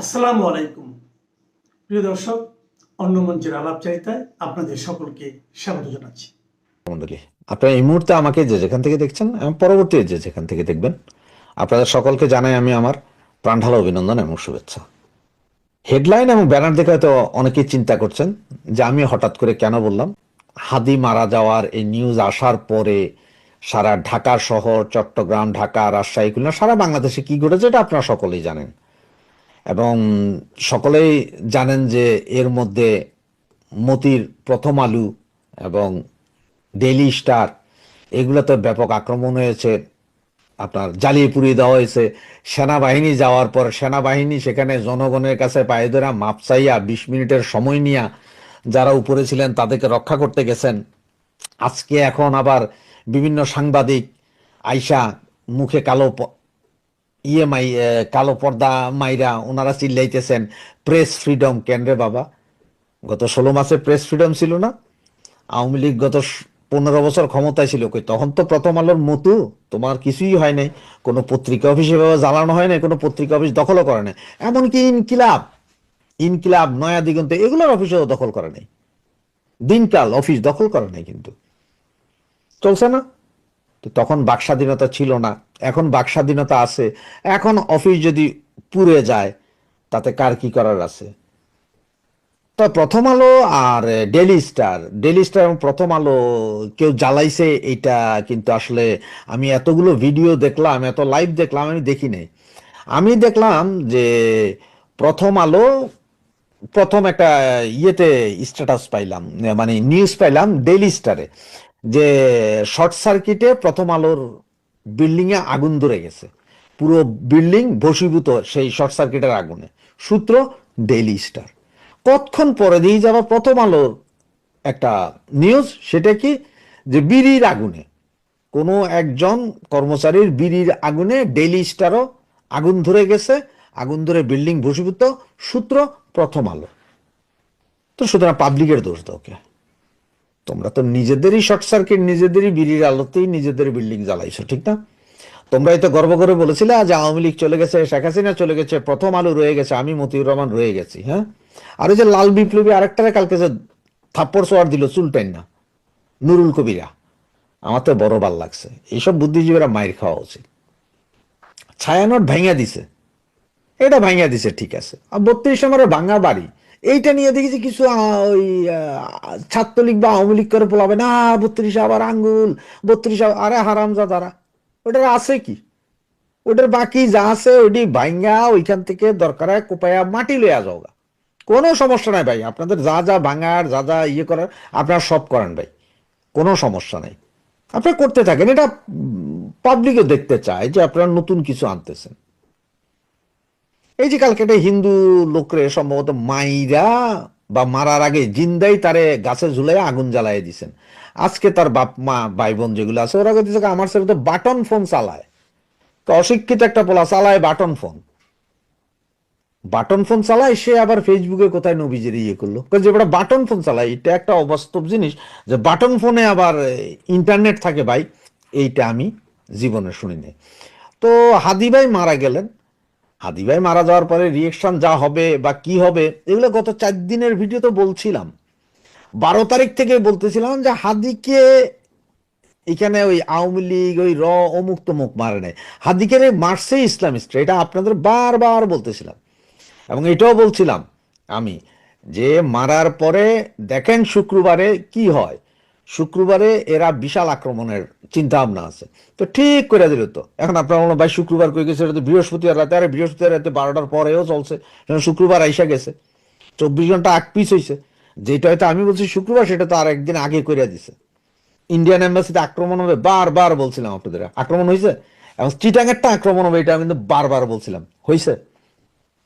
আসসালামু আলাইকুম প্রিয় দর্শক, অন্য মঞ্চের আলাপচারিতায় আপনাদের সকলকে স্বাগত জানাচ্ছি। মণ্ডলী, আপনারা এই মুহূর্তে আমাকে যে যেখান থেকে দেখছেন এবং পরবর্তী যে যেখান থেকে দেখবেন, আপনাদের সকলকে জানাই আমি আমার প্রাণঢালা অভিনন্দন এবং শুভেচ্ছা। হেডলাইন এবং ব্যানার দেখে হয়তো অনেকেই চিন্তা করছেন যে আমি হঠাৎ করে কেন বললাম। হাদি মারা যাওয়ার এই নিউজ আসার পরে সারা ঢাকা শহর, চট্টগ্রাম, ঢাকা, রাজশাহী, খুলনা, সারা বাংলাদেশে কি ঘটেছে এটা আপনারা সকলেই জানেন এবং সকলেই জানেন যে এর মধ্যে মতির প্রথম আলু এবং ডেইলি স্টার এগুলোতে ব্যাপক আক্রমণ হয়েছে, আপনার জ্বালিয়ে পুড়িয়ে দেওয়া হয়েছে। সেনাবাহিনী যাওয়ার পর সেনাবাহিনী সেখানে জনগণের কাছে পায়ে ধরা মাপ চাইয়া 20 মিনিটের সময় নিয়ে যারা উপরে ছিলেন তাদেরকে রক্ষা করতে গেছেন। আজকে এখন আবার বিভিন্ন সাংবাদিক আইসা মুখে কালো পর্দা মাইরা ওনারা চিল্লাইতেছেন প্রেস ফ্রিডম। কেন রে বাবা, গত 16 মাসে প্রেস ফ্রিডম ছিল না? আওয়ামী লীগ গত 15 বছর ক্ষমতায় ছিল, কই তখন তো প্রথম আলোর মতো তোমার কিছুই হয় নাই, কোনো পত্রিকা অফিস এভাবে জ্বালানো হয় নাই, কোনো পত্রিকা অফিস দখলও করে নাই। এমনকি ইনকিলাব, নয়া দিগন্ত এগুলোর অফিসও দখল করে নাই, দিনকাল অফিস দখল করে নাই, কিন্তু চলছে না। তো তখন বাক স্বাধীনতা ছিল না, এখন বাক স্বাধীনতা আছে। এখন অফিস যদি পুড়ে যায় তাতে কার কি করার আছে? তো প্রথম আলো আর ডেইলি স্টার এবং প্রথম আলো কেউ জ্বালাইছে এটা কিন্তু আসলে আমি এতগুলো ভিডিও দেখলাম, এত লাইভ দেখলাম, আমি দেখি নাই। আমি দেখলাম যে প্রথম আলো প্রথম একটা ইয়েতে স্ট্যাটাস পাইলাম, মানে নিউজ পাইলাম ডেইলি স্টারে, যে শর্ট সার্কিটে প্রথম আলোর বিল্ডিং এ আগুন ধরে গেছে, পুরো বিল্ডিং ভস্মীভূত সেই শর্ট সার্কিটের আগুনে। সূত্র ডেইলি স্টার। কতক্ষণ পরে দিয়ে যাবার প্রথম আলোর একটা নিউজ, সেটা কি, যে বিড়ির আগুনে কোনো একজন কর্মচারীর বিড়ির আগুনে ডেইলি স্টারও আগুন ধরে গেছে, আগুন ধরে বিল্ডিং ভস্মীভূত। সূত্র প্রথম আলো। তো সুতরাং পাবলিকের দোষ দাও কে? তোমরা তো নিজেদেরই শর্ট সার্কিট, নিজেদেরই বিড়ির আলোতেই নিজেদের বিল্ডিং জ্বালাইছো, ঠিক না? তোমরাই তো গর্ব করে বলেছিলে যে আওয়ামী লীগ চলে গেছে, শেখ হাসিনা চলে গেছে, প্রথম আলো রয়ে গেছে, আমি মতিউর রহমান রয়ে গেছি। হ্যাঁ, আর ওই যে লাল বিপ্লবী আরেকটারে কালকে যে থাপ্পড় সোয়ার দিল চুলটাই না, নুরুল কবিরা, আমার তো বড় ভাল লাগছে। এইসব বুদ্ধিজীবীরা মাইর খাওয়া উচিত। ছায়ানট ভাঙিয়া দিছে, এটা ভাঙিয়া দিছে, ঠিক আছে। আর 32 নম্বরের ভাঙা বাড়ি, এইটা নিয়ে দেখেছি কিছু ওই ছাত্রলীগ বা আওয়ামী লীগ করে পোলাবে না, 32 আবার আঙ্গুল, 32 আরে হারামজাদারা, ওটার আছে কি? ওটার বাকি যা আছে ওইটি ভাঙ্গা ওইখান থেকে দরকার হয় কোপায়া মাটি লইয়া যাও, কোনো সমস্যা নাই ভাই। আপনাদের যা যা ভাঙার, যা যা ইয়ে করার আপনারা সব করেন ভাই, কোনো সমস্যা নাই। আপনারা করতে থাকেন, এটা পাবলিকও দেখতে চায় যে আপনারা নতুন কিছু আনতেছেন। এই যে কালকে একটা হিন্দু লোকরে সম্ভবত মাইরা বা মারার আগে জিন্দাই তারে গাছে ঝুলাই আগুন জ্বালাই দিছেন। আজকে তার বাপ মা ভাই বোন যেগুলো আছে ওরা দিচ্ছে আমার ছেলে তো বাটন ফোন চালায়। তো অশিক্ষিত একটা পোলা চালায় বাটন ফোন, বাটন ফোন চালায়, সে আবার ফেসবুকে কোথায় নবীজির ইয়ে করলো যে ওটা বাটন ফোন চালায়। এটা একটা অবাস্তব জিনিস যে বাটন ফোনে আবার ইন্টারনেট থাকে ভাই, এইটা আমি জীবনে শুনিনি। তো হাদি ভাই মারা গেলেন, হাদি ভাই মারা যাওয়ার পরে রিয়েকশন যা হবে বা কি হবে এগুলো গত 4 দিনের ভিডিও তো বলছিলাম। 12 তারিখ থেকে বলতেছিলাম যে হাদিকে এখানে ওই আওয়ামী লীগ ওই অমুক তমুক মারে নাই, হাদিকে মারছে ইসলামিস্টরা, এটা আপনাদের বারবার বলতেছিলাম। এবং এটাও বলছিলাম আমি যে মারার পরে দেখেন শুক্রবারে কি হয়, শুক্রবারে এরা বিশাল আক্রমণের চিন্তা ভাবনা আছে। তো ঠিক করে দিল। তো এখন আপনার মনে ভাই শুক্রবার কই গেছে, এটা তো বৃহস্পতিবার রাতে, আরে বৃহস্পতিবার রাতে 12টার পরেও চলছে, শুক্রবার আইসা গেছে, 24 ঘন্টা আগ পিছ হয়েছে। যেটা হয়তো আমি বলছি শুক্রবার, সেটা তো আর একদিন আগে করে দিছে। ইন্ডিয়ান এম্বাসিতে আক্রমণ হবে বারবার বলছিলাম আপনাদের, আক্রমণ হয়েছে। এবং চিটাঙেরটা আক্রমণ হবে এটা আমি কিন্তু বারবার বলছিলাম, হয়েছে।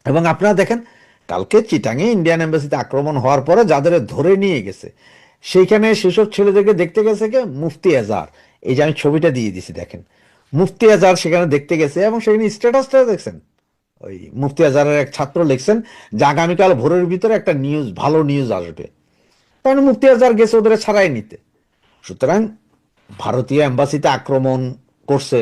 এবং আপনারা দেখেন কালকে চিটাঙে ইন্ডিয়ান এম্বাসিতে আক্রমণ হওয়ার পরে যাদের ধরে নিয়ে গেছে সেইখানে সেসব ছেলেদেরকে দেখতে গেছে কে, মুফতি আজহার। এই যে আমি ছবিটা দিয়ে দিছি দেখেন, মুফতি আজহার সেখানে দেখতে গেছে এবং সেখানে স্ট্যাটাসটা দেখছেন, ওই মুফতি আজহারের এক ছাত্র লিখছেন যে আগামীকাল ভোরের ভিতরে একটা নিউজ, ভালো নিউজ আসবে। কারণ মুফতি আজহার গেছে ওদের ছাড়াই নিতে। সুতরাং ভারতীয় এম্বাসিতে আক্রমণ করছে,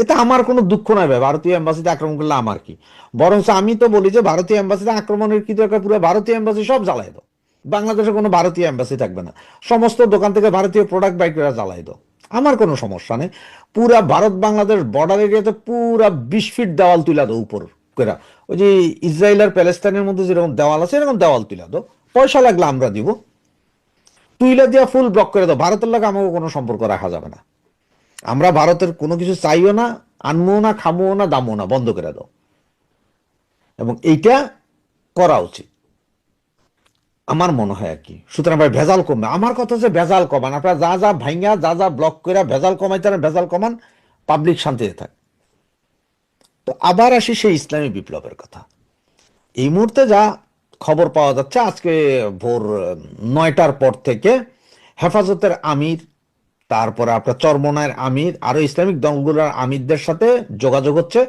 এতে আমার কোনো দুঃখ নাই ভাই, ভারতীয় এম্বাসিতে আক্রমণ করলে আমার কি। বরঞ্চ আমি তো বলি যে ভারতীয় এম্বাসিতে আক্রমণের কি দরকার, পুরো ভারতীয় এম্বাসি সব জ্বালাই দাও, বাংলাদেশে কোনো ভারতীয় এম্বাসি থাকবে না, সমস্ত দোকান থেকে ভারতীয় প্রোডাক্ট বাই করে জ্বালাই দাও, আমার কোনো সমস্যা নেই। পুরা ভারত বাংলাদেশ বর্ডার এরিয়াতে পুরা 20 ফিট দেওয়াল তুলে দাও উপর করে, ওই যে ইসরায়েল আর প্যালেস্তাইনের মধ্যে যেরকম দেওয়াল আছে এরকম দেওয়াল তুলে দাও, পয়সা লাগলে আমরা দিব, তুইলা দিয়া ফুল ব্লক করে দাও, ভারতের লাগে আমাকে কোনো সম্পর্ক রাখা যাবে না। আমরা ভারতের কোনো কিছু চাইও না, আনবো না, খামো না, দামো না, বন্ধ করে দাও। এবং এইটা করা উচিত আমার মনে হয় আর কি। সুতরাং ভাই ভেজাল কমবে, আমার কথা হচ্ছে ভেজাল কমান, আপনারা যা যা ভাইঙ্গা যা যা ব্লক করে ভেজাল কমাইতে ভেজাল কমান, পাবলিক শান্তিতে থাক। তো আবার আসি সেই ইসলামী বিপ্লবের কথা। এই মুহূর্তে যা খবর পাওয়া যাচ্ছে, আজকে ভোর 9টার পর থেকে হেফাজতের আমির, তারপরে আপনার চরমনায়ের আমির, আরো ইসলামিক দলগুলোর আমিরদের সাথে যোগাযোগ হচ্ছে।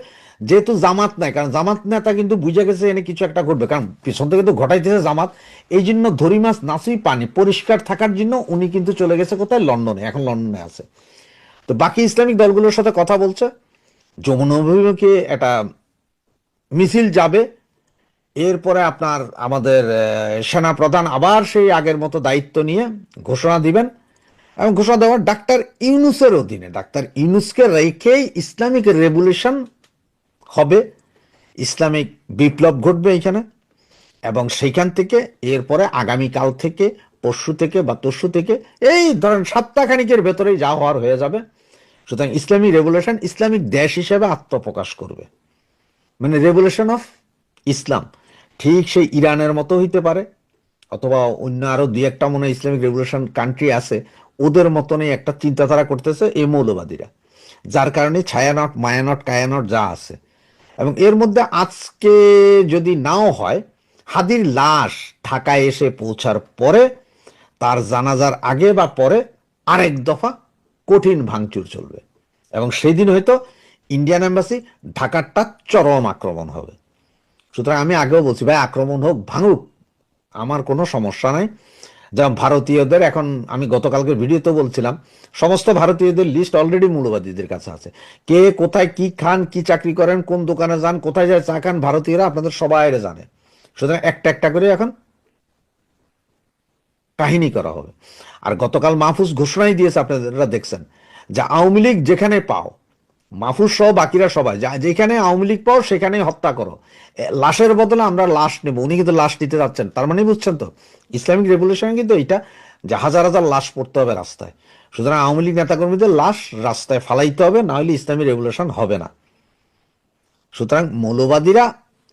যেহেতু জামাত নাই, কারণ জামাত নেতা কিন্তু বুঝে গেছে এনে কিছু একটা ঘটবে, কারণ পিছন থেকে তো ঘটাইতেছে জামাত। এই জন্য ধরি মাছ নাসি পানি পরিষ্কার থাকার জন্য উনি কিন্তু চলে গেছে কোথায়, লন্ডনে, এখন লন্ডনে আছে। তো বাকি ইসলামিক দলগুলোর সাথে কথা বলছে, যমুনা অভিমুখে একটা মিছিল যাবে। এরপরে আপনার আমাদের সেনা প্রধান আবার সেই আগের মতো দায়িত্ব নিয়ে ঘোষণা দিবেন, এবং ঘোষণা দেওয়ার ডাক্তার ইউনুসের অধীনে, ডাক্তার ইউনুসকে রেখেই ইসলামিক রেভলিউশন হবে, ইসলামিক বিপ্লব ঘটবে এখানে। এবং সেইখান থেকে এরপরে আগামীকাল থেকে, পরশু থেকে বা তরশু থেকে, এই ধরেন সপ্তাহখানিকের ভেতরেই যা হওয়ার হয়ে যাবে। সুতরাং ইসলামিক রেভলিউশন ইসলামিক দেশ হিসেবে আত্মপ্রকাশ করবে, মানে রেভলিউশন অফ ইসলাম। ঠিক সেই ইরানের মতো হইতে পারে, অথবা অন্য আরো দুই একটা মনে হয় ইসলামিক রেভলিউশন কান্ট্রি আছে, ওদের মতনই একটা চিন্তাধারা করতেছে এই মৌলবাদীরা, যার কারণে ছায়ানট মায়ানট কায়ানট যা আছে। এবং এর মধ্যে আজকে যদি নাও হয়, হাদির লাশ ঢাকায় এসে পৌঁছার পরে, তার জানাজার আগে বা পরে আরেক দফা কঠিন ভাঙচুর চলবে, এবং সেই দিন হয়তো ইন্ডিয়ান এম্বাসি ঢাকারটা চরম আক্রমণ হবে। সুতরাং আমি আগেও বলছি ভাই, আক্রমণ হোক ভাঙুক, আমার কোনো সমস্যা নাই। যেমন ভারতীয়দের, এখন আমি গতকালকে ভিডিওতে বলছিলাম, সমস্ত ভারতীয়দের লিস্ট অলরেডি মৌলবাদীদের কাছে আছে। কে কোথায় কি খান, কি চাকরি করেন, কোন দোকানে যান, কোথায় যায় চা খান, ভারতীয়রা আপনাদের সবাই জানে। সুতরাং একটা একটা করে এখন কাহিনী করা হবে। আর গতকাল মাহফুজ ঘোষণাই দিয়েছে, আপনারা দেখছেন, যে আওয়ামী লীগ যেখানে পাও, মাহফুজ সহ বাকিরা সবাই যেখানে আওয়ামী লীগ পাও সেখানেই হত্যা করো, লাশের বদলে আমরা লাশ নেব। উনি কিন্তু লাশ নিতে যাচ্ছেন, তার মানে বুঝছেন তো ইসলামিক রেভলিউশন কিন্তু এইটা, যে হাজার হাজার লাশ পড়তে হবে রাস্তায়। সুতরাং আওয়ামী লীগ নেতাকর্মীদের লাশ রাস্তায় ফালাইতে হবে, না হলে ইসলামিক রেভলিউশন হবে না। সুতরাং মৌলবাদীরা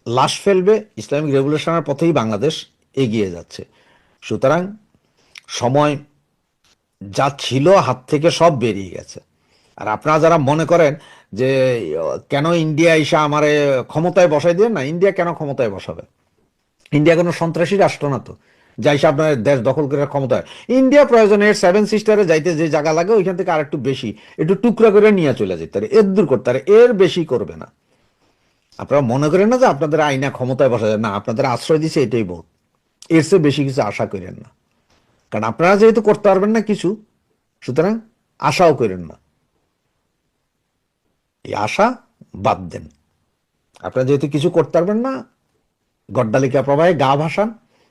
লাশ ফেলবে, ইসলামিক রেভলিউশনের পথেই বাংলাদেশ এগিয়ে যাচ্ছে। সুতরাং সময় যা ছিল হাত থেকে সব বেরিয়ে গেছে। আর আপনারা যারা মনে করেন যে কেন ইন্ডিয়া এসে আমারে ক্ষমতায় বসাই দিয়ে, না, ইন্ডিয়া কেন ক্ষমতায় বসাবে? ইন্ডিয়া কোনো সন্ত্রাসী রাষ্ট্র না তো, যাই সে আপনার দেশ দখল করে ক্ষমতায়। ইন্ডিয়া প্রয়োজনে এর 7 সিস্টারে যাইতে যে জায়গা লাগে ওইখান থেকে আর একটু বেশি, একটু টুকরা করে নিয়ে চলে যেতে পারে, এর দূর করতে পারে, এর বেশি করবে না। আপনারা মনে করেন না যে আপনাদের আইনা ক্ষমতায় বসা যায়, না, আপনাদের আশ্রয় দিচ্ছে এটাই বহুত, এর চেয়ে বেশি কিছু আশা করেন না। কারণ আপনারা যেহেতু করতে পারবেন না কিছু, সুতরাং আশাও করেন না, এই আশা বাদ দেন। আপনারা যেহেতু কিছু করতে পারবেন না, গড্ডালিকা প্রবাহে গা ভাসান,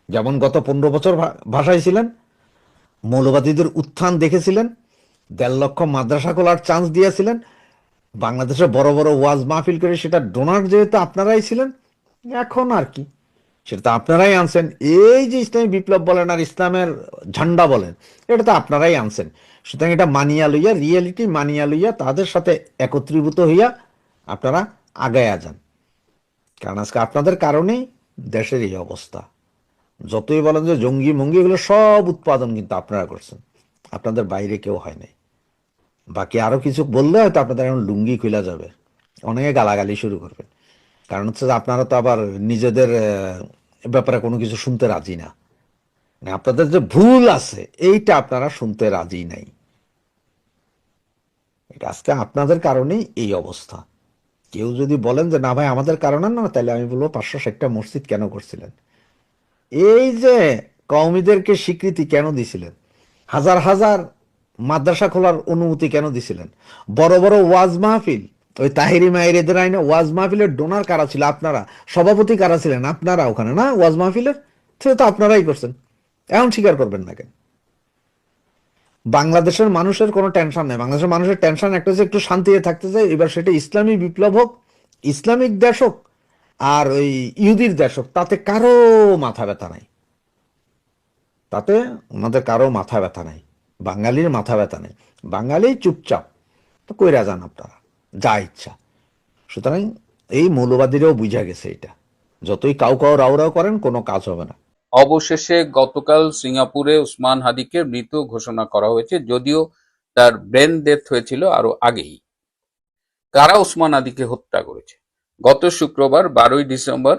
যেমন গত 15 বছর ভাসাইছিলেন। মৌলবাদীদের উত্থান দেখেছিলেন, 1.5 লক্ষ মাদ্রাসা খোলার চান্স দিয়েছিলেন, বাংলাদেশে বড় বড় ওয়াজ মাহফিল করে সেটা ডোনার যেহেতু আপনারাই ছিলেন, এখন আর কি, সেটা তো আপনারাই আনছেন। এই যে ইসলামী বিপ্লব বলেন আর ইসলামের ঝান্ডা বলেন, এটা তো আপনারাই আনছেন। সুতরাং এটা মানিয়া লইয়া, রিয়েলিটি মানিয়া লইয়া, তাদের সাথে একত্রীভূত হইয়া আপনারা আগায়া যান। কারণ আজকে আপনাদের কারণেই দেশের এই অবস্থা। যতই বলেন যে জঙ্গি মঙ্গি, এগুলো সব উৎপাদন কিন্তু আপনারা করছেন, আপনাদের বাইরে কেউ হয় নাই। বাকি আরো কিছু বললে হয়তো আপনাদের এখন লুঙ্গি খুলে যাবে, অনেকে গালাগালি শুরু করবেন। কারণ হচ্ছে যে আপনারা তো আবার নিজেদের ব্যাপারে কোনো কিছু শুনতে রাজি না, মানে আপনাদের যে ভুল আছে এইটা আপনারা শুনতে রাজি নাই। এটা আজকে আপনাদের কারণেই এই অবস্থা। কেউ যদি বলেন যে না ভাই আমাদের কারণে না, তাহলে আমি বলবো 560টা মসজিদ কেন করছিলেন? এই যে কওমিদেরকে স্বীকৃতি কেন দিছিলেন? হাজার হাজার মাদ্রাসা খোলার অনুমতি কেন দিছিলেন? বড় বড় ওয়াজ মাহফিল ওই তাহিরি মাহিরেদের আইনে ওয়াজ মাহফিলের ডোনার কারা ছিল? আপনারা। সভাপতি কারা ছিলেন? আপনারা ওখানে, না? ওয়াজ মাহফিলের সেটা তো আপনারাই করছেন। এখন স্বীকার করবেন না কেন? বাংলাদেশের মানুষের কোনো টেনশন নেই। বাংলাদেশের মানুষের টেনশন একটা, যে একটু শান্তিতে থাকতে চাই। এবার সেটা ইসলামী বিপ্লব হোক, ইসলামিক দেশ হোক, আর ওই ইহুদির দেশ হোক, তাতে কারো মাথা ব্যথা নাই। তাতে ওনাদের কারো মাথা ব্যথা নাই। বাঙালির মাথা ব্যথা নেই। বাঙালি চুপচাপ তো কইরা যান আপনারা যা ইচ্ছা। সুতরাং এই মৌলবাদীরাও বুঝা গেছে এটা। যতই কাউ কাউ রাও রাও করেন, কোনো কাজ হবে না। অবশেষে গতকাল সিঙ্গাপুরে উসমান হাদিকে মৃত ঘোষণা করা হয়েছে, যদিও তার ব্রেন ডেথ হয়েছিল আরো আগেই। কারা উসমান হাদিকে হত্যা করেছে? গত শুক্রবার 12ই ডিসেম্বর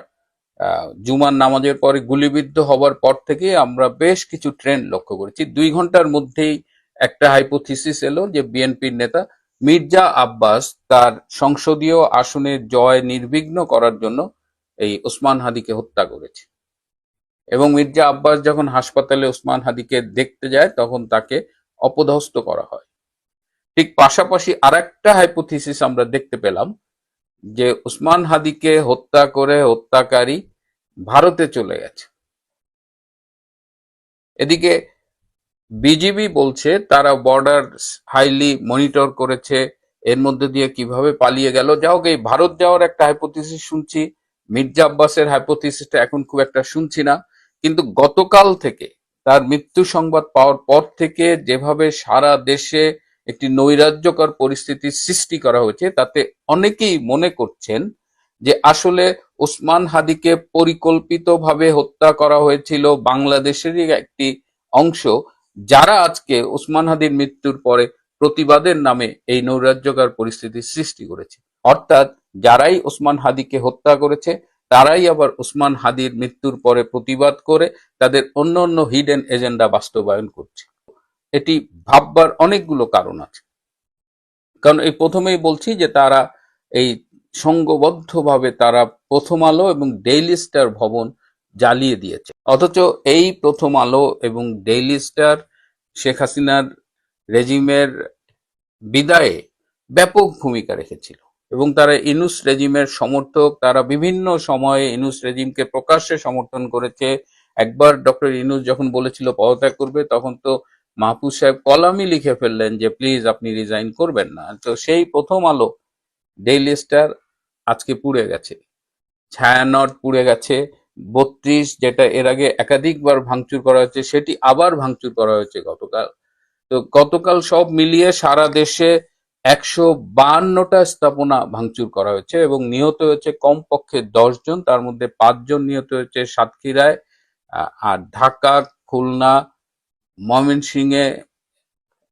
জুমার নামাজের পরে গুলিবিদ্ধ হবার পর থেকে আমরা বেশ কিছু ট্রেন্ড লক্ষ্য করেছি। 2 ঘন্টার মধ্যেই একটা হাইপোথিসিস এলো যে বিএনপির নেতা মির্জা আব্বাস তার সংসদীয় আসনে জয় নির্বিঘ্ন করার জন্য এই উসমান হাদিকে হত্যা করেছে। এবং মির্জা আব্বাস যখন হাসপাতালে উসমান হাদিকে দেখতে যায়, তখন তাকে অপদস্থ করা হয়। ঠিক পাশাপাশি আরেকটা হাইপোথিসিস আমরা দেখতে পেলাম যে উসমান হাদিকে হত্যা করে হত্যাকারী ভারতে চলে গেছে। এদিকে বিজিবি বলছে তারা বর্ডার হাইলি মনিটর করেছে, এর মধ্যে দিয়ে কিভাবে পালিয়ে গেল। যা হোক, এই ভারত যাওয়ার একটা হাইপোথিসিস শুনছি, মির্জা আব্বাসের হাইপোথিসিসটা এখন খুব একটা শুনছি না। কিন্তু গতকাল থেকে, তার মৃত্যু সংবাদ পাওয়ার পর থেকে যেভাবে সারা দেশে একটি নৈরাজ্যকর পরিস্থিতির সৃষ্টি করা হয়েছে, তাতে অনেকেই মনে করছেন যে আসলে ওসমান হাদিকে পরিকল্পিতভাবে হত্যা করা হয়েছিল বাংলাদেশেরই একটি অংশ, যারা আজকে ওসমান হাদির মৃত্যুর পরে প্রতিবাদের নামে এই নৈরাজ্যকর পরিস্থিতির সৃষ্টি করেছে। অর্থাৎ যারাই ওসমান হাদিকে হত্যা করেছে, তারাই আবার ওসমান হাদির মৃত্যুর পরে প্রতিবাদ করে তাদের অন্য অন্য হিডেন এজেন্ডা বাস্তবায়ন করছে। এটি ভাববার অনেকগুলো কারণ আছে। কারণ এই প্রথমেই বলছি যে তারা এই সংঘবদ্ধভাবে তারা প্রথম আলো এবং ডেইলি স্টার ভবন জ্বালিয়ে দিয়েছে। অথচ এই প্রথম আলো এবং ডেইলি স্টার শেখ হাসিনার রেজিমের বিদায়ে ব্যাপক ভূমিকা রেখেছিল এবং তারা ইউনূস রেজিমের সমর্থক। তারা বিভিন্ন সময়ে ইউনূস রেজিমকে প্রকাশ্যে সমর্থন করেছে। একবার ডক্টর ইউনূস যখন বলেছিল পদত্যাগ করবে, তখন তো মাহফুজ সাহেব কলামই লিখে ফেললেন যে প্লিজ আপনি রিজাইন করবেন না। তো সেই প্রথম আলো, ডেইলি স্টার আজকে পুড়ে গেছে, ছায়ানট পুড়ে গেছে, 32 যেটা এর আগে একাধিকবার ভাঙচুর করা হয়েছে, সেটি আবার ভাঙচুর করা হয়েছে গতকাল। তো গতকাল সব মিলিয়ে সারা দেশে 152টা স্থাপনা ভাঙচুর করা হয়েছে এবং নিহত হয়েছে কমপক্ষে 10 জন। তার মধ্যে 5 জন নিহত হয়েছে সাতক্ষীরায়, আর ঢাকা, খুলনা, ময়মনসিংহে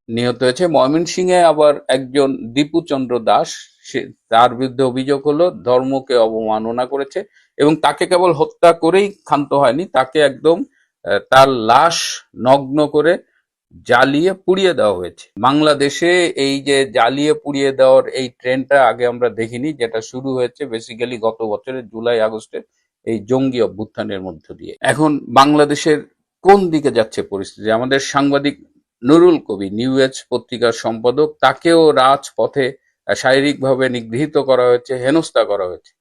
নিহত হয়েছে। ময়মনসিংহে আবার একজন দীপুচন্দ্র দাস, তার বিরুদ্ধে অভিযোগ হলো ধর্মকে অবমাননা করেছে এবং তাকে কেবল হত্যা করেই ক্ষান্ত হয়নি, তাকে একদম তার লাশ নগ্ন করে জ্বালিয়ে পুড়িয়ে দেওয়া হয়েছে। বাংলাদেশে এই যে জ্বালিয়ে পুড়িয়ে দেওয়ার এই ট্রেন্ডটা আগে আমরা দেখিনি, যেটা শুরু হয়েছে বেসিক্যালি গত বছরের জুলাই আগস্টের এই জঙ্গি অভ্যুত্থানের মধ্য দিয়ে। এখন বাংলাদেশের কোন দিকে যাচ্ছে পরিস্থিতি? আমাদের সাংবাদিক নুরুল কবি, নিউ এজ পত্রিকার সম্পাদক, তাকেও রাজপথে শারীরিকভাবে নিগৃহীত করা হয়েছে, হেনস্থা করা হয়েছে।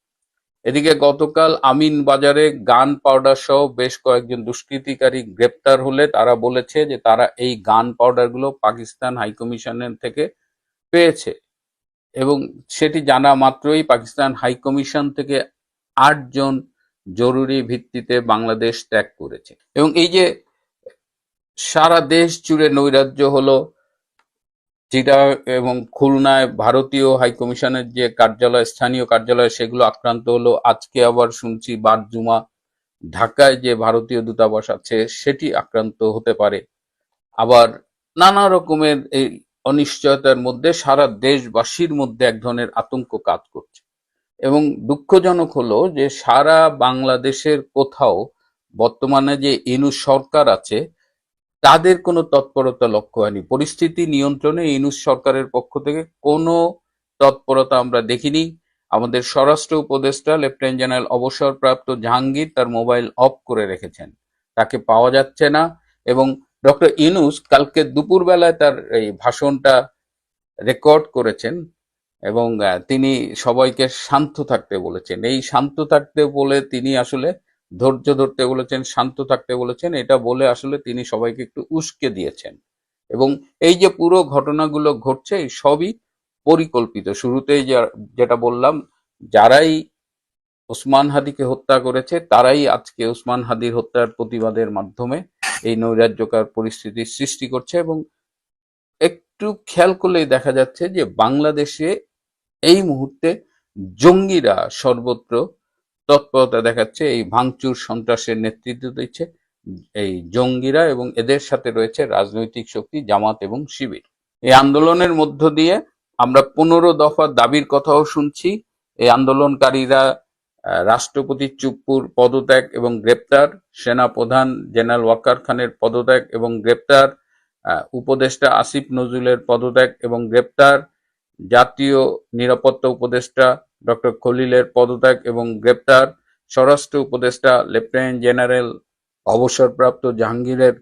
এদিকে গতকাল আমিন বাজারে গান পাউডার সহ বেশ কয়েকজন দুষ্কৃতিকারী গ্রেপ্তার হলে তারা বলেছে যে তারা এই গান পাউডারগুলো পাকিস্তান হাইকমিশনের থেকে পেয়েছে এবং সেটি জানা মাত্রই পাকিস্তান হাইকমিশন থেকে 8 জন জরুরি ভিত্তিতে বাংলাদেশ ত্যাগ করেছে। এবং এই যে সারা দেশ জুড়ে নৈরাজ্য হলো, চিটাগাং এবং খুলনায় ভারতীয় হাইকমিশনের যে কার্যালয়, স্থানীয় কার্যালয়, সেগুলো আক্রান্ত হলো। আজকে আবার শুনছি বারজুমা, ঢাকায় যে ভারতীয় দূতাবাস আছে সেটি আক্রান্ত হতে পারে। আবার নানা রকমের এই অনিশ্চয়তার মধ্যে সারা দেশবাসীর মধ্যে এক ধরনের আতঙ্ক কাজ করছে। এবং দুঃখজনক হলো যে সারা বাংলাদেশের কোথাও বর্তমানে যে ইউনূস সরকার আছে, তাদের কোনো তৎপরতা লক্ষ্য হয়নি। পরিস্থিতি নিয়ন্ত্রণে ইউনূস সরকারের পক্ষ থেকে কোনো তৎপরতা আমরা দেখিনি। আমাদের স্বরাষ্ট্র উপদেষ্টা লেফটেন্যান্ট জেনারেল অবসরপ্রাপ্ত জাহাঙ্গীর তার মোবাইল অফ করে রেখেছেন, তাকে পাওয়া যাচ্ছে না। এবং ডক্টর ইউনূস কালকে দুপুরবেলায় তার এই ভাষণটা রেকর্ড করেছেন, এবং তিনি সবাইকে শান্ত থাকতে বলেছেন। এই শান্ত থাকতে বলে তিনি আসলে ধৈর্য ধরতে বলেছেন, শান্ত থাকতে বলেছেন, এটা বলে আসলে তিনি সবাইকে একটু উস্কে দিয়েছেন। এবং এই যে পুরো ঘটনাগুলো ঘটছে এই সবই পরিকল্পিত। শুরুতেই যেটা বললাম, যারাই ওসমান হাদিকে হত্যা করেছে তারাই আজকে ওসমান হাদির হত্যার প্রতিবাদের মাধ্যমে এই নৈরাজ্যকর পরিস্থিতির সৃষ্টি করছে। এবং একটু খেয়াল করলেই দেখা যাচ্ছে যে বাংলাদেশে এই মুহূর্তে জঙ্গিরা সর্বত্র তৎপরতা দেখাচ্ছে, এই ভাঙচুর সন্ত্রাসের নেতৃত্ব দিচ্ছে এই জঙ্গিরা, এবং এদের সাথে রয়েছে রাজনৈতিক শক্তি জামাত এবং শিবির। এই আন্দোলনের মধ্য দিয়ে আমরা 15 দফা দাবির কথাও শুনছি। এই আন্দোলনকারীরা রাষ্ট্রপতি চুপ্পুর পদত্যাগ এবং গ্রেপ্তার, সেনা প্রধান জেনারেল ওয়াকার খানের পদত্যাগ এবং গ্রেপ্তার, উপদেষ্টা আসিফ নজরুলের পদত্যাগ এবং গ্রেপ্তার, জাতীয় নিরাপত্তা উপদেষ্টা ডক্টর খলিলের পদত্যাগ এবং গ্রেপ্তার, স্বরাষ্ট্র উপদেষ্টা লেফটেন্যান্ট জেনারেল অবসরপ্রাপ্ত জাহাঙ্গীরের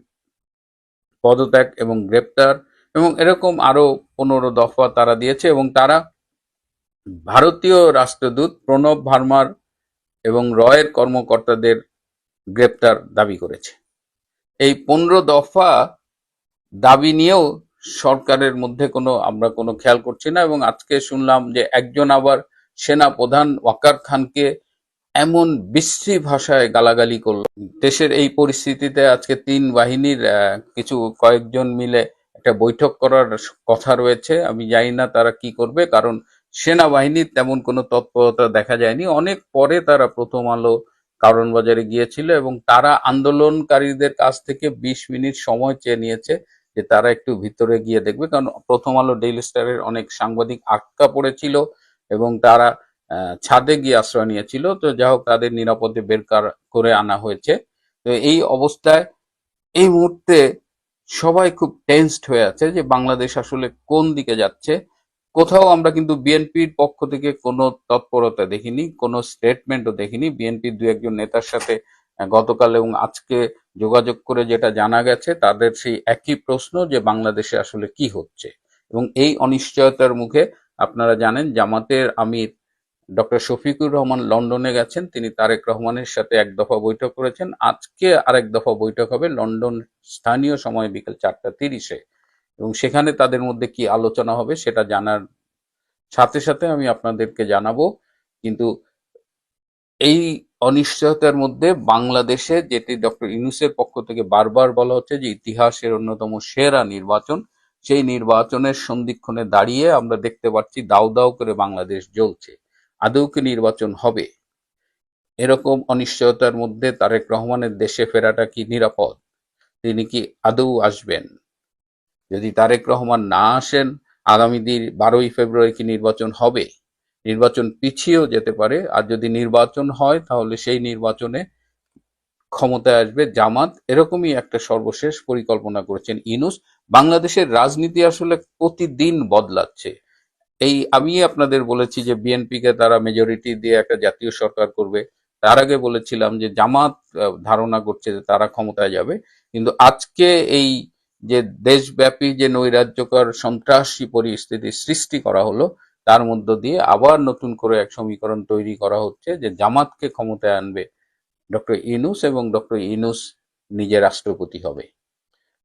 পদত্যাগ এবং গ্রেপ্তার, এবং এরকম আরো 15 দফা তারা দিয়েছে। এবং তারা ভারতীয় রাষ্ট্রদূত প্রণব ভার্মার এবং রয়ের কর্মকর্তাদের গ্রেপ্তার দাবি করেছে। এই 15 দফা দাবি নিয়েও সরকারের মধ্যে আমরা কোনো খেয়াল করছি না। এবং আজকে শুনলাম যে একজন আবার সেনা প্রধান ওয়াকার খানকে এমন বিশ্রী ভাষায় গালাগালি করলো। দেশের এই পরিস্থিতিতে আজকে 3 বাহিনীর কয়েকজন মিলে একটা বৈঠক করার কথা রয়েছে। আমি জানি না তারা কি করবে, কারণ সেনাবাহিনীর তেমন কোনো তৎপরতা দেখা যায়নি। অনেক পরে তারা প্রথম আলো কারণ বাজারে গিয়েছিল এবং তারা আন্দোলনকারীদের কাছ থেকে 20 মিনিট সময় চেয়ে নিয়েছে যে তারা একটু ভিতরে গিয়ে দেখবে, কারণ প্রথম আলো ডেইলি স্টারের অনেক সাংবাদিক আটকা পড়েছিল এবং তারা ছাদে গিয়ে আশ্রয় নিয়েছিল। তো যা হোক, তাদের নিরাপদে বের করে আনা হয়েছে। তো এই অবস্থায় এই মুহূর্তে সবাই খুব টেনসড হয়ে আছে যে বাংলাদেশ আসলে কোন দিকে যাচ্ছে। কোথাও আমরা কিন্তু বিএনপির পক্ষ থেকে কোনো তৎপরতা দেখিনি, কোনো স্টেটমেন্টও দেখিনি। বিএনপির 2-1 নেতার সাথে গতকাল এবং আজকে যোগাযোগ করে যেটা জানা গেছে, তাদের সেই একই প্রশ্ন যে বাংলাদেশে আসলে কি হচ্ছে। এবং এই অনিশ্চয়তার মুখে আপনারা জানেন জামাতের আমির ডক্টর শফিকুর রহমান লন্ডনে গেছেন। তিনি তারেক রহমানের সাথে 1 দফা বৈঠক করেছেন। আজকে আরেক দফা বৈঠক হবে লন্ডন স্থানীয় সময় বিকেল 4:30-এ, এবং সেখানে তাদের মধ্যে কি আলোচনা হবে সেটা জানার সাথে সাথে আমি আপনাদেরকে জানাবো। কিন্তু এই অনিশ্চয়তার মধ্যে বাংলাদেশে, যেটি ডক্টর ইউনূসের পক্ষ থেকে বারবার বলা হচ্ছে যে ইতিহাসের অন্যতম সেরা নির্বাচন, সেই নির্বাচনের সন্ধিক্ষণে দাঁড়িয়ে আমরা দেখতে পাচ্ছি দাউ দাউ করে বাংলাদেশ জ্বলছে। আদৌ কি নির্বাচন হবে? এরকম অনিশ্চয়তার মধ্যে তারেক রহমানের দেশে ফেরাটা কি নিরাপদ? তিনি কি আদৌ আসবেন? যদি তারেক রহমান না আসেন, আগামী দিন 12ই ফেব্রুয়ারি কি নির্বাচন হবে? নির্বাচন পিছিয়েও যেতে পারে। আর যদি নির্বাচন হয় তাহলে সেই নির্বাচনে ক্ষমতায় আসবে জামাত। এরকমই একটা সর্বশেষ পরিকল্পনা করেছেন ইউনূস। বাংলাদেশের রাজনীতি আসলে প্রতিদিন বদলাচ্ছে। আমি আপনাদের বলেছি যে বিএনপিকে তারা মেজরিটি দিয়ে একটা জাতীয় সরকার করবে। তার আগে বলেছিলাম যে জামাত ধারণা করছে যে তারা ক্ষমতায় যাবে। কিন্তু আজকে এই যে দেশব্যাপী যে নৈরাজ্যকর সন্ত্রাসী পরিস্থিতির সৃষ্টি করা হলো, তার মধ্য দিয়ে আবার নতুন করে এক সমীকরণ তৈরি করা হচ্ছে যে জামাতকে ক্ষমতায় আনবে ডক্টর ইউনূস এবং ডক্টর ইউনূস নিজে রাষ্ট্রপতি হবে।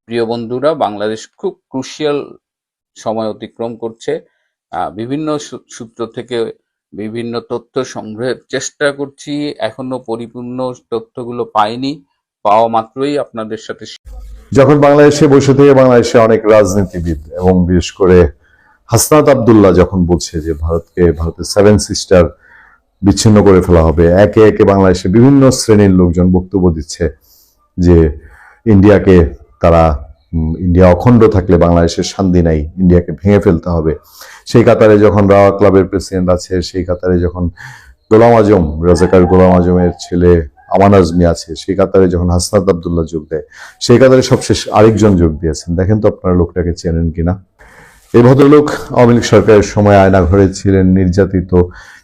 প্রিয় বন্ধুরা, বাংলাদেশ খুব ক্রুশিয়াল সময় অতিক্রম করছে। বিভিন্ন সূত্র থেকে বিভিন্ন তথ্য সংগ্রহের চেষ্টা করছি, এখনো পরিপূর্ণ তথ্যগুলো পাইনি। পাওয়া মাত্রই আপনাদের সাথে। যখন বাংলাদেশে বসে থেকে বাংলাদেশে অনেক রাজনীতিবিদ এবং বিশেষ করে হাসনাত আব্দুল্লাহ যখন বলছে যে ভারতের 7 সিস্টার বিচ্ছিন্ন করে ফেলা হবে, একে একে বাংলাদেশে বিভিন্ন শ্রেণীর লোকজন বক্তব্য দিচ্ছে যে ইন্ডিয়া অখণ্ড থাকলে বাংলাদেশের শান্তি নাই, ইন্ডিয়াকে ভেঙে ফেলতে হবে। সেই কাতারে যখন রাওয়া ক্লাবের প্রেসিডেন্ট আছে, সেই কাতারে যখন রাজাকার গোলাম আজমের ছেলে আমান আজমি আছে, সেই কাতারে যখন হাসনাত আব্দুল্লাহ যোগ দেয়, সেই কাতারে সবশেষ আরেকজন যোগ দিয়েছেন। দেখেন তো আপনারা লোকটাকে চেনেন কিনা। এই ভদ্রলোক আওয়ামী লীগ সরকারের সময় আয়নাঘরে ছিলেন, নির্যাতিত,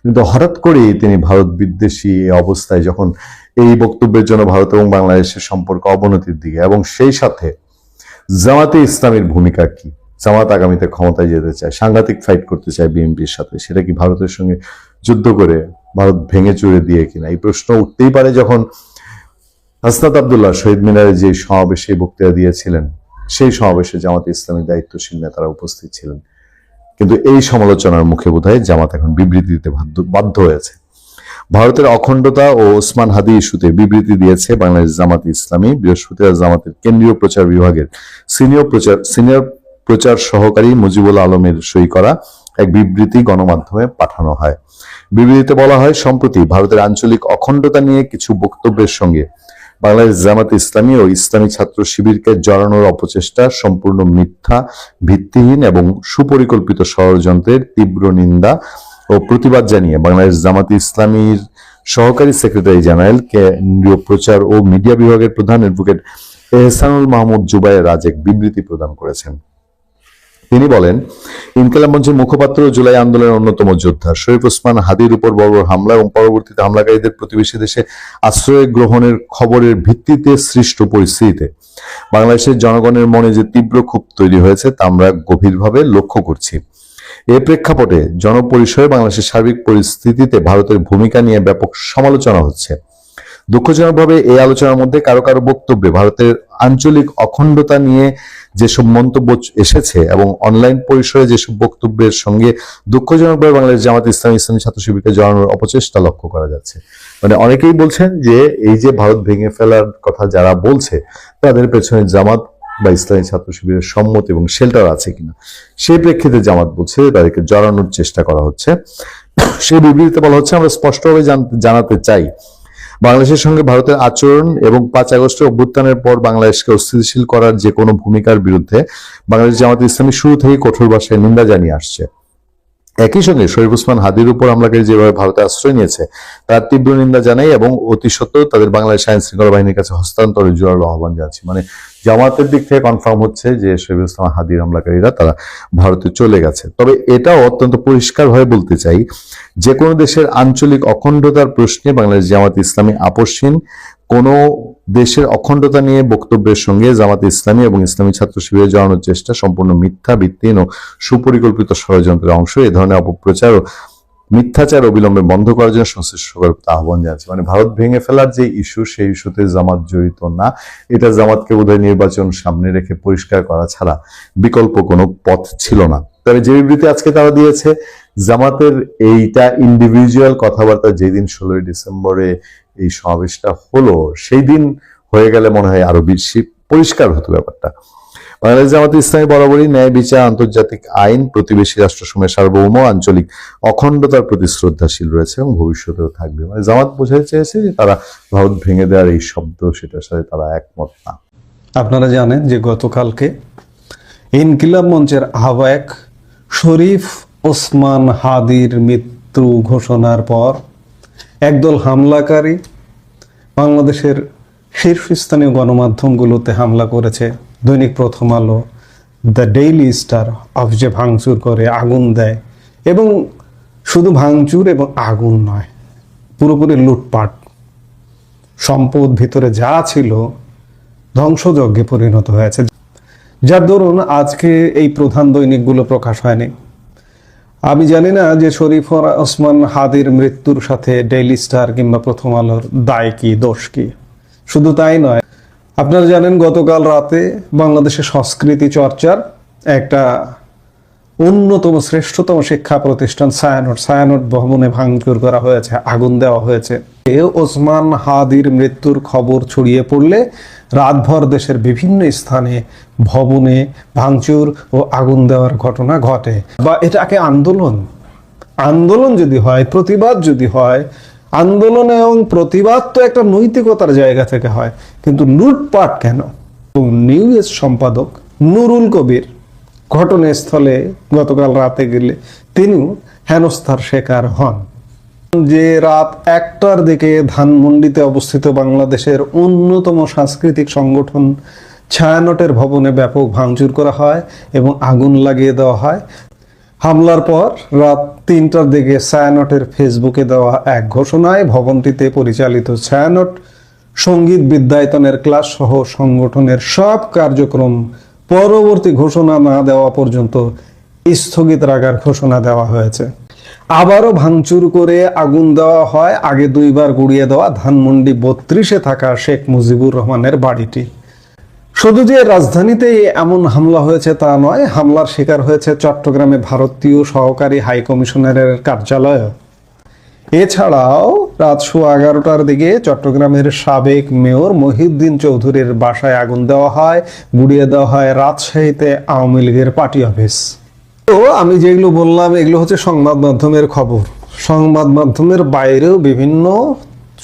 কিন্তু হঠাৎ করেই তিনি ভারত বিদ্বেষী অবস্থায় যখন এই বক্তব্যের জন্য ভারত এবং বাংলাদেশের সম্পর্ক অবনতির দিকে, এবং সেই সাথে জামাতে ইসলামীর ভূমিকা কি, জামাত আগামীতে ক্ষমতায় যেতে চায়, সাংঘাতিক ফাইট করতে চায় বিএনপির সাথে, সেটা কি ভারতের সঙ্গে যুদ্ধ করে ভারত ভেঙে চুরে দিয়ে কিনা, এই প্রশ্ন উঠতেই পারে। যখন হাসনাত আব্দুল্লাহ শহীদ মিনারে যে সমাবেশে বক্তৃতা দিয়েছিলেন, সেই সমাবেশে জামাত ইসলামী দায়িত্বশীল নেতারা উপস্থিত ছিলেন, কিন্তু এই সমালোচনার মুখে বোধহয় জামাত এখন বিবৃতি দিতে বাধ্য হয়েছে। ভারতের অখণ্ডতা ও ওসমান হাদি ইস্যুতে বিবৃতি দিয়েছে বাংলাদেশ জামাত ইসলামী। বৃহস্পতিবার জামাতের কেন্দ্রীয় প্রচার বিভাগের সিনিয়র প্রচার সহকারী মুজিবুল আলমের সই করা এক বিবৃতি গণমাধ্যমে পাঠানো হয়। বিবৃতিতে বলা হয়, সম্প্রতি ভারতের আঞ্চলিক অখণ্ডতা নিয়ে কিছু বক্তব্যের সঙ্গে বাংলাদেশ জামাত ইসলামী ও ইসলামী ছাত্র শিবিরকে জড়ানোর অপচেষ্টা সম্পূর্ণ মিথ্যা, ভিত্তিহীন এবং সুপরিকল্পিত ষড়যন্ত্রের তীব্র নিন্দা ও প্রতিবাদ জানিয়ে বাংলাদেশ জামাত ইসলামীর সহকারী সেক্রেটারি জেনারেল কেন্দ্রীয় প্রচার ও মিডিয়া বিভাগের প্রধান অ্যাডভোকেট এহসানুল মাহমুদ জুবায়ের আজ এক বিবৃতি প্রদান করেছেন। তিনি বলেন, ইনকিলাব মঞ্চের মুখপাত্র জুলাই আন্দোলনের অন্যতম যোদ্ধা শরীফ ওসমান হাদির উপর বর্বর হামলা এবং পরবর্তীতে হামলাকারীদের প্রতিবেশী দেশে আশ্রয় গ্রহণের খবরের ভিত্তিতে সৃষ্ট পরিস্থিতিতে বাংলাদেশের জনগণের মনে যে তীব্র ক্ষোভ তৈরি হয়েছে তা আমরা গভীরভাবে লক্ষ্য করছি। এ প্রেক্ষাপটে জনপরিসরে বাংলাদেশের সার্বিক পরিস্থিতিতে ভারতের ভূমিকা নিয়ে ব্যাপক সমালোচনা হচ্ছে। দুঃখজনকভাবে এই আলোচনার মধ্যে কারো কারো বক্তব্যে ভারতের আঞ্চলিক অখণ্ডতা নিয়ে যেসব মন্তব্য এসেছে এবং অনলাইন পরিসরে যেসব বক্তব্যের সঙ্গে দুঃখজনকভাবে বাংলাদেশ জামাত ইসলামী ছাত্র শিবিরকে জড়ানোর অপচেষ্টা লক্ষ্য করা যাচ্ছে। মানে অনেকেই বলছেন যে এই যে ভারত ভেঙে ফেলার কথা যারা বলছে তাদের পেছনে জামাত বা ইসলামী ছাত্র শিবিরের সম্মত এবং শেল্টার আছে কিনা, সেই প্রেক্ষিতে জামাত বলছে তাদেরকে জড়ানোর চেষ্টা করা হচ্ছে। সেই বিবৃতিতে বলা হচ্ছে, আমরা স্পষ্টভাবে জানাতে চাই, বাংলাদেশের সঙ্গে ভারতের আচরণ এবং 5 আগস্টের অভ্যুত্থানের পর বাংলাদেশকে অস্থিতিশীল করার যে কোনো ভূমিকার বিরুদ্ধে বাংলাদেশ জামাত ইসলামী শুরু থেকে কঠোর ভাষায় নিন্দা জানিয়ে আসছে। একই সঙ্গে শরীফ ওসমান হাদির উপর হামলাকারী যেভাবে ভারতে আশ্রয় নিয়েছে তার তীব্র নিন্দা জানাই এবং অতি সত্ত্বেও তাদের বাংলাদেশ আইন শৃঙ্খলা বাহিনীর কাছে হস্তান্তরের জোরালো আহ্বান জানাচ্ছি। মানে জামাতের দিক থেকে কনফার্ম হচ্ছে যে শরীফ ওসমান হাদির হামলাকারীরা তারা ভারতে চলে গেছে। তবে এটাও অত্যন্ত পরিষ্কারভাবে বলতে চাই, যে কোনো দেশের আঞ্চলিক অখণ্ডতার প্রশ্নে বাংলাদেশ জামাত ইসলামী আপোষহীন। কোনো দেশের অখণ্ডতা নিয়ে বক্তব্যের সঙ্গে জামাত ইসলামী এবং ইসলামী ছাত্র শিবিরের জড়ানোর চেষ্টা সম্পূর্ণ মিথ্যা, ভিত্তিহীন ও সুপরিকল্পিত ষড়যন্ত্রের অংশ। এ ধরনের অপপ্রচার ও মিথ্যাচার অবিলম্বে বন্ধ করার জন্য সংশ্লিষ্ট সকলকে আহ্বান জানাচ্ছে। মানে ভারত ভেঙে ফেলার যে ইস্যু, সেই ইস্যুতে জামাত জড়িত না। এটা জামাতকে বোধহয় নির্বাচন সামনে রেখে পরিষ্কার করা ছাড়া বিকল্প কোনো পথ ছিল না। তবে যে বিবৃতি আজকে তারা দিয়েছে, জামাতের এইটা ইন্ডিভিজুয়াল কথাবার্তা যেদিন 16 ডিসেম্বরে এই সমাবেশটা হলো, সেই দিন হয়ে গেলে মনে হয় আরো বেশি পরিষ্কার হতো ব্যাপারটা। বাংলাদেশ জামাত ইসলামী বরাবরই ন্যায় বিচার, আন্তর্জাতিক আইন, প্রতিবেশী রাষ্ট্রসমূহের সার্বভৌম আঞ্চলিক অখণ্ডতার প্রতি শ্রদ্ধাশীল রয়েছে এবং ভবিষ্যতেও থাকবে। মানে জামাত বোঝাতে চেয়েছে যে তারা ভারত ভেঙে দেওয়ার এই শব্দ, সেটার সাথে তারা একমত না। আপনারা জানেন যে গতকালকে ইনকিলাব মঞ্চের আহ্বায়ক শরীফ ওসমান হাদির মৃত্যু ঘোষণার পর একদল হামলাকারী বাংলাদেশের শীর্ষস্থানীয় গণমাধ্যমগুলোতে হামলা করেছে। দৈনিক প্রথম আলো, দ্য ডেইলি স্টার অফিসে ভাঙচুর করে, আগুন দেয়, এবং শুধু ভাঙচুর এবং আগুন নয়, পুরোপুরি লুটপাট, সম্পদ ভিতরে যা ছিল ধ্বংসযজ্ঞে পরিণত হয়েছে। যার দরুন আজকে এই প্রধান দৈনিকগুলো প্রকাশ হয়নি। আমি জানি না যে শরীফ ওসমান হাদির মৃত্যুর সাথে ডেইলি স্টার কিংবা প্রথম আলোর দায় কি, দোষ কি। শুধু তাই নয়, আপনারা জানেন গতকাল রাতে বাংলাদেশের সংস্কৃতি চর্চার একটা অন্যতম শ্রেষ্ঠতম শিক্ষা প্রতিষ্ঠান ছায়ানট ভবনে ভাঙচুর করা হয়েছে, আগুন দেওয়া হয়েছে। ওসমান হাদির মৃত্যুর খবর ছড়িয়ে পড়লে রাতভর দেশের বিভিন্ন স্থানে ভবনে ভাঙচুর ও আগুন দেওয়ার ঘটনা ঘটে। বা এটাকে আন্দোলন যদি হয়, প্রতিবাদ যদি হয়, আন্দোলন এবং প্রতিবাদ তো একটা নৈতিকতার জায়গা থেকে হয়, কিন্তু লুটপাট কেন? নিউজ সম্পাদক নুরুল কবির ঘটনাস্থলে গতকাল রাতে গেলে তিনিও হেনস্থার শিকার হন। যে রাত 1টার দিকে ধানমন্ডিতে অবস্থিত বাংলাদেশের অন্যতম সাংস্কৃতিক সংগঠন ছায়ানটের ভবনে ব্যাপক ভাঙচুর করা হয় এবং আগুন লাগিয়ে দেওয়া হয়। হামলার পর রাত 3টার দিকে ছায়ানটের ফেসবুকে দেওয়া এক ঘোষণায় ভবনটিতে পরিচালিত ছায়ানট সঙ্গীত বিদ্যায়তনের ক্লাস সহ সংগঠনের সব কার্যক্রম পরবর্তী ঘোষণা না দেওয়া পর্যন্ত স্থগিত রাখার ঘোষণা দেওয়া হয়েছে। আবারও ভাঙচুর করে আগুন দেওয়া হয় আগে 2 বার গুড়িয়ে দেওয়া ধানমন্ডি 32-এ থাকা শেখ মুজিবুর রহমানের বাড়িটি। শুধু যে রাজধানীতে এমন হামলা হয়েছে তা নয়, হামলার শিকার হয়েছে চট্টগ্রামে ভারতীয় সহকারী হাই কমিশনারের কার্যালয়। এছাড়াও রাত 11:15টার দিকে চট্টগ্রামের সাবেক মেয়র মহিউদ্দিন চৌধুরীর বাসায় আগুন দেওয়া হয়, গুড়িয়ে দেওয়া হয় রাজশাহীতে আওয়ামী লীগের পার্টি অফিস। তো আমি যেগুলো বললাম এগুলো হচ্ছে সংবাদ মাধ্যমের খবর। সংবাদ মাধ্যমের বাইরেও বিভিন্ন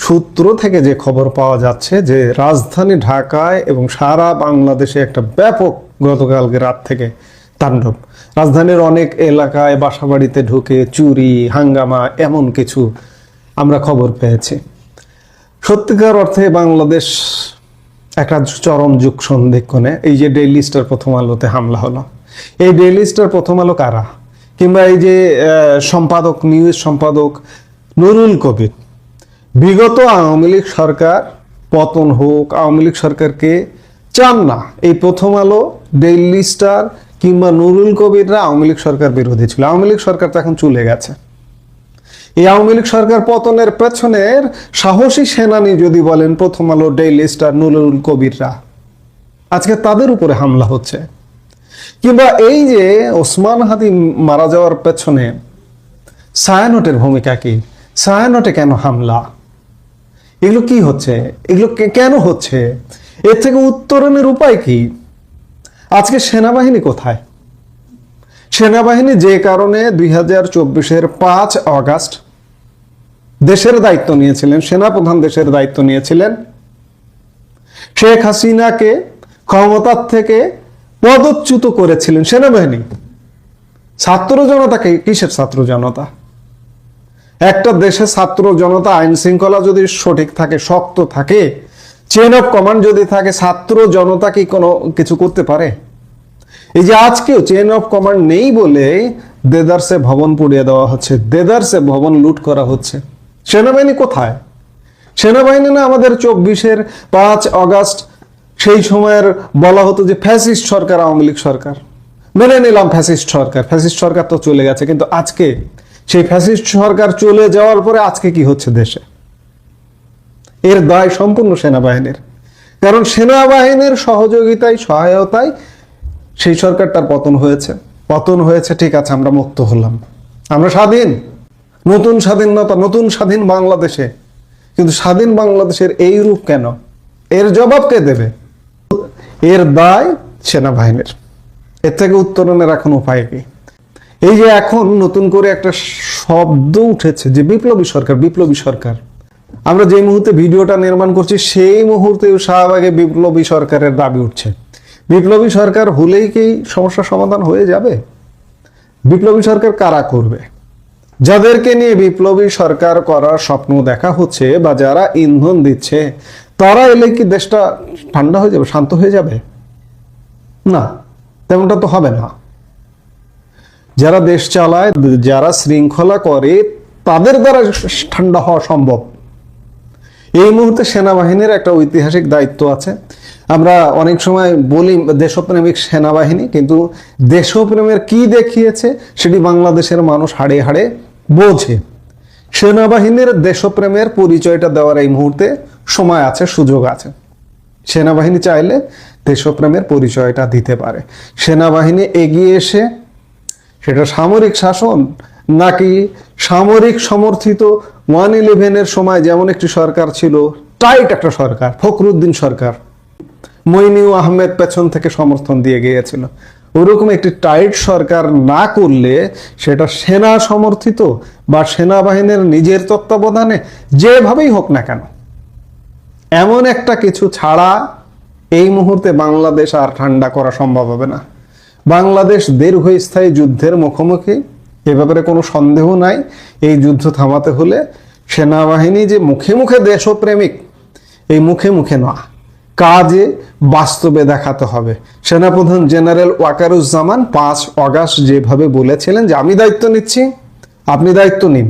সূত্র থেকে যে খবর পাওয়া যাচ্ছে যে রাজধানী ঢাকায় এবং সারা বাংলাদেশে একটা ব্যাপক গতকালকে রাত থেকে তাণ্ডব। রাজধানীর অনেক এলাকায় বাসাবাড়িতে ঢুকে চুরি, হাঙ্গামা, এমন কিছু আমরা খবর পেয়েছি। সত্যিকার অর্থে বাংলাদেশ একটা চরম যুগ সন্ধিক্ষণে। এই যে ডেইলি স্টার প্রথম আলোতে হামলা হলো, এই ডেইলি স্টার প্রথম আলো কারা? কিংবা এই যে সম্পাদক, নিউজ সম্পাদক নুরুল কবির, বিগত আওয়ামী লীগ সরকার পতন হোক, আওয়ামী লীগ সরকারকে চান না। এই প্রথম আলো, ডেইলি স্টার কিংবা নুরুল কবিররা আওয়ামী লীগ সরকার বিরোধী ছিল। আওয়ামী লীগ সরকার তো এখন চলে গেছে। এই আওয়ামী লীগ সরকার পতনের পেছনের সাহসী সেনানী যদি বলেন প্রথম আলো, ডেইলি স্টার, নুরুল কবিররা, আজকে তাদের উপরে হামলা হচ্ছে। কিংবা এই যে ওসমান হাদি মারা যাওয়ার পেছনে ছায়ানটের ভূমিকা কি? ছায়ানটে কেন হামলা? এগুলো কি হচ্ছে? এগুলো কেন হচ্ছে? এর থেকে উত্তরণের উপায় কি? আজকে সেনাবাহিনী কোথায়? সেনাবাহিনী যে কারণে 2024-এর 5 অগাস্ট দেশের দায়িত্ব নিয়েছিলেন, সেনাপ্রধান দেশের দায়িত্ব নিয়েছিলেন, শেখ হাসিনাকে ক্ষমতার থেকে পদচ্যুত করেছিলেন সেনাবাহিনী। ছাত্র জনতাকে, কিসের ছাত্র জনতা? একটা দেশে ছাত্র জনতা, আইন শৃঙ্খলা যদি সঠিক থাকে, শক্ত থাকে, চেইন অফ কমান্ড যদি থাকে, ছাত্র জনতা কি কোনো কিছু করতে পারে? এই যে আজকেও চেইন অফ কমান্ড নেই বলে দেদারসে ভবন পুড়িয়ে দেওয়া হচ্ছে, দেদারসে ভবন লুট করা হচ্ছে। সেনাবাহিনী কোথায়? সেনাবাহিনী না আমাদের 24-এর 5 অগাস্ট সেই সময়ের বলা হতো যে ফ্যাসিস্ট সরকার আওয়ামী লীগ সরকার। মেনে নিলাম ফ্যাসিস্ট সরকার, ফ্যাসিস্ট সরকার তো চলে গেছে, কিন্তু আজকে সেই ফ্যাসিস্ট সরকার চলে যাওয়ার পরে আজকে কি হচ্ছে দেশে? এর দায় সম্পূর্ণ সেনাবাহিনীর। কারণ সেনাবাহিনীর সহযোগিতায়, সহায়তায় সেই সরকারটার পতন হয়েছে। পতন হয়েছে, ঠিক আছে, আমরা মুক্ত হলাম, আমরা স্বাধীন, নতুন স্বাধীনতা, নতুন স্বাধীন বাংলাদেশে। কিন্তু স্বাধীন বাংলাদেশের এই রূপ কেন? এর জবাব কে দেবে? এর দায় সেনাবাহিনীর। এর থেকে উত্তরণের এখন উপায় কি? এই যে এখন নতুন করে একটা শব্দ উঠেছে যে বিপ্লবী সরকার, বিপ্লবী সরকার। আমরা যে মুহূর্তে ভিডিওটা নির্মাণ করছি সেই মুহূর্তে শাহবাগে বিপ্লবী সরকারের দাবি উঠছে। বিপ্লবী সরকার হলেই কি সমস্যার সমাধান হয়ে যাবে? বিপ্লবী সরকার কারা করবে? যাদেরকে নিয়ে বিপ্লবী সরকার করার স্বপ্ন দেখা হচ্ছে বা যারা ইন্ধন দিচ্ছে, তারা এলে কি দেশটা ঠান্ডা হয়ে যাবে, শান্ত হয়ে যাবে? না, তেমনটা তো হবে না। যারা দেশ চালায়, যারা শৃঙ্খলা করে, তাদের দ্বারা ঠান্ডা হওয়া সম্ভব। এই মুহূর্তে সেনাবাহিনীর একটা ঐতিহাসিক দায়িত্ব আছে। আমরা অনেক সময় বলি দেশপ্রেমিক সেনাবাহিনী, কিন্তু দেশপ্রেমের কি দেখিয়েছে সেটি বাংলাদেশের মানুষ হাড়ে হাড়ে বোঝে। সেনাবাহিনীর দেশপ্রেমের পরিচয়টা দেওয়ার এই মুহূর্তে সময় আছে, সুযোগ আছে। সেনাবাহিনী চাইলে দেশপ্রেমের পরিচয়টা দিতে পারে। সেনাবাহিনী এগিয়ে এসে, সেটা সামরিক শাসন নাকি সামরিক সমর্থিত 1/11-এর সময় যেমন একটি সরকার ছিল, টাইট একটা সরকার, ফখরুদ্দিন সরকার, মইনুল আহমেদ পেছন থেকে সমর্থন দিয়ে গিয়েছিল, ওরকম একটি টাইট সরকার না করলে সেটা সেনা সমর্থিত বা সেনাবাহিনীর নিজের তত্ত্বাবধানে যেভাবেই হোক না কেন, এমন একটা কিছু ছাড়া এই মুহূর্তে বাংলাদেশ আর ঠান্ডা করা সম্ভব হবে না। বাংলাদেশ দীর্ঘস্থায়ী যুদ্ধের মুখোমুখি, এ ব্যাপারে কোনো সন্দেহ নাই। এই যুদ্ধ থামাতে হলে সেনাবাহিনী যে মুখে মুখে দেশপ্রেমিক, এই মুখে মুখে না, কাজে বাস্তবে দেখাতে হবে। সেনাপ্রধান জেনারেল ওয়াকারুজ্জামান 5 অগাস্ট যেভাবে বলেছিলেন যে আমি দায়িত্ব নিচ্ছি, আপনি দায়িত্ব নিন।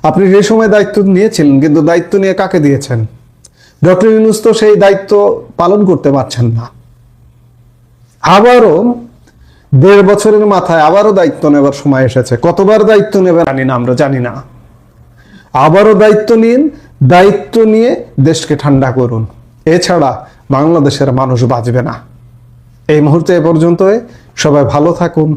আপনি যে সময় দায়িত্ব নিয়েছিলেন, কিন্তু দায়িত্ব নিয়ে কাকে দিয়েছেন? ডক্টর ইউনূস তো সেই দায়িত্ব পালন করতে পারছেন না। আবারও 1.5 বছরের মাথায় আবারও দায়িত্ব নেবার সময় এসেছে। কতবার দায়িত্ব নেবে জানি না, আমরা জানি না। আবারও দায়িত্ব নিন, দায়িত্ব নিয়ে দেশকে ঠান্ডা করুন। এছাড়া বাংলাদেশের মানুষ বাঁচবে না। এই মুহূর্তে এ পর্যন্তই। সবাই ভালো থাকুন।